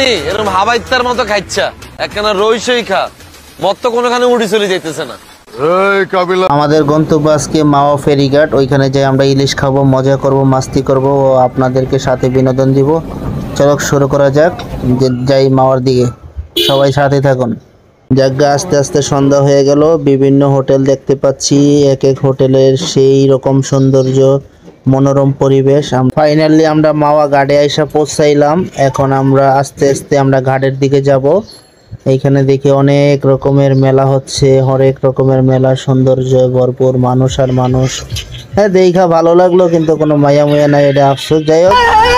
ফকিন্নি এরকম হাবাইত্তার মতো খাইচ্ছা একখানা রইসই খা মত তো কোনোখানে উড়ি চলে যাইতেছে না। আমাদের গন্তব্য আজকে মাওয়া ফেরিঘাট, ওইখানে যাই আমরা ইলিশ খাবো, মজা করব, মাস্তি করব ও আপনাদেরকে সাথে বিনোদন দিব। চলো শুরু করা যাক, যাই মাওয়ার দিকে, সবাই সাথে থাকুন। জায়গা আস্তে আস্তে সন্ধ্যা হয়ে গেল, বিভিন্ন হোটেল দেখতে পাচ্ছি, এক এক হোটেলের সেই রকম সৌন্দর্য, মনোরম পরিবেশ। ফাইনালি আমরা মাওয়া ঘাটে আইসা পৌঁছাইলাম। এখন আমরা আস্তে আস্তে আমরা ঘাটের দিকে যাব। এইখানে দেখি অনেক রকমের মেলা হচ্ছে, হরেক রকমের মেলা, সৌন্দর্য ভরপুর, মানুষ আর মানুষ। হ্যাঁ দেখা ভালো লাগলো, কিন্তু কোনো মায়া মুয়া নাই, এটা আফসোস। যাই হোক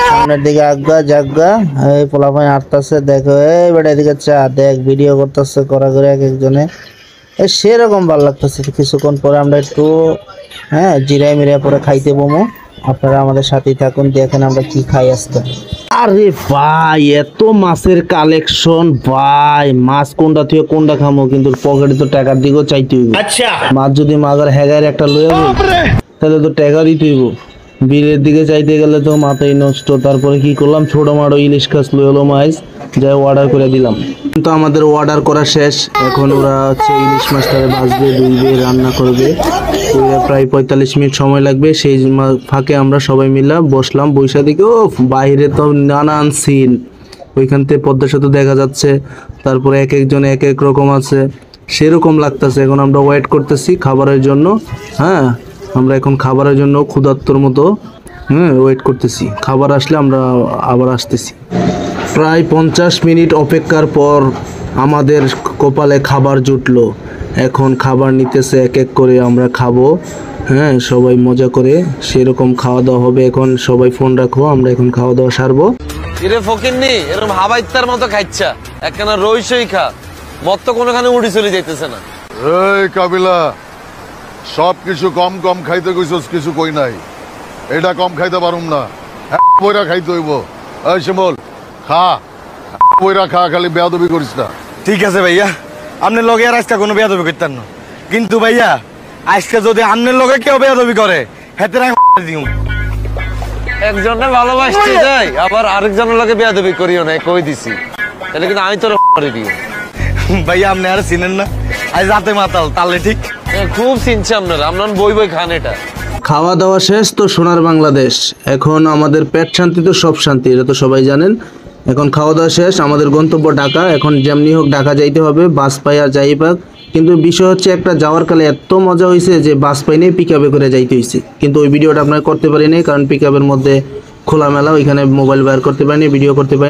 সামনের দিকে আজ্ঞা জাগা, এই পোলাপাই আটতাছে, দেখো এই বেটা এদিকে চা দেখ, ভিডিও করতেছে করা করে এক একজনে, সেরকম ভালো লাগতেছে। কিছুক্ষণ পরে আমরা একটু জিরাই মিরাই পরে খাইতে বমো। আপনারা আমাদের সাথেই থাকুন, দেখেন আমরা কি খাই আজকে। আরে ভাই এত মাছের কালেকশন ভাই, মাছ কোনটা থেকে কোনটা খামো, কিন্তু পকেটে তো টাকার দিকেও চাইতে হইব। আচ্ছা মাছ যদি মাগার হ্যাগার একটা লয়ে তাহলে তো টাকারই তুইব, বিলের দিকে চাইতে গেলে তো মাথায় নষ্ট। তারপরে কি করলাম, ছোট মাড়ো ইলিশ খাস লয়ে এলো মাছ, যাই অর্ডার করে দিলাম। কিন্তু আমাদের অর্ডার করা শেষ, এখন ওরা হচ্ছে ইলিশ মাছটাকে ভাজবে, ধুইবে, রান্না করবে, প্রায় 45 মিনিট সময় লাগবে। সেই ফাঁকে আমরা সবাই মিলে বসলাম, বৈশা দিকে ও বাইরে তো নানান সিন, ওইখান থেকে পদ্মা সেতু দেখা যাচ্ছে, তারপরে এক একজন এক এক রকম আছে, সেরকম লাগতেছে। এখন আমরা ওয়েট করতেছি খাবারের জন্য। হ্যাঁ আমরা এখন খাবারের জন্য ক্ষুধার্তর মতো ওয়েট করতেছি, খাবার আসলে আমরা আবার আসতেছি। প্রায় 50 মিনিট অপেক্ষার পর আমাদের কপালে খাবার জুটলো। এখন খাবার নিতেছে এক এক করে, আমরা খাবো। হ্যাঁ সবাই মজা করে সেরকম খাওয়া দাওয়া হবে। এখন সবাই ফোন রাখো, আমরা এখন খাওয়া দাওয়া সারবো। ইরে ফকিন্নি এরকম হাবাইত্তার মতো খাইচ্ছা একখানা রইসই খা মত তো কোনোখানে উড়ি চলে যাইতেছে না। এই কাবিলা, সব কিছু কম কম খাইতে কইছস, কিছু কই নাই। এটা কম খাইতে পারুম না, বইরা খাইতে হইব। এই শিমল খা, বইরা খা, খালি বেয়াদবি করিস না। ঠিক আছে ভাইয়া, আপনার লগে আর আজকে কোনো বেয়াদবি করতেন না, কিন্তু ভাইয়া আজকে যদি আপনার লগে কেউ বেয়াদবি করে হেতে দিও। একজনে ভালোবাসতে যাই আবার আরেকজনের লগে বেয়াদবি করিও না, কই দিছি, তাহলে কিন্তু আমি তোর করে দিই। ভাইয়া আপনি আর চিনেন না, আজ রাতে মাতাল তাহলে ঠিক খুব চিনছে আপনারা, আপনার বই বই খান। এটা খাওয়া দাওয়া শেষ তো সোনার বাংলাদেশ, এখন আমাদের পেট শান্তি তো সব শান্তি, এটা তো সবাই জানেন। এখন খাওয়া দাওয়া শেষ, আমাদের গন্তব্য ঢাকা। এখন যেমনি হোক ঢাকা যাইতে হবে, বাস পাই আর যাই পাক। কিন্তু বিষয় হচ্ছে একটা যাওয়ার কালে এত মজা হয়েছে যে বাস পাই নিয়ে পিক আপে করে যাইতে হয়েছে, কিন্তু ওই ভিডিওটা আপনারা করতে পারিনি, কারণ পিক আপের মধ্যে খোলামেলা, ওইখানে মোবাইল বের করতে পারিনি, ভিডিও করতে পারিনি।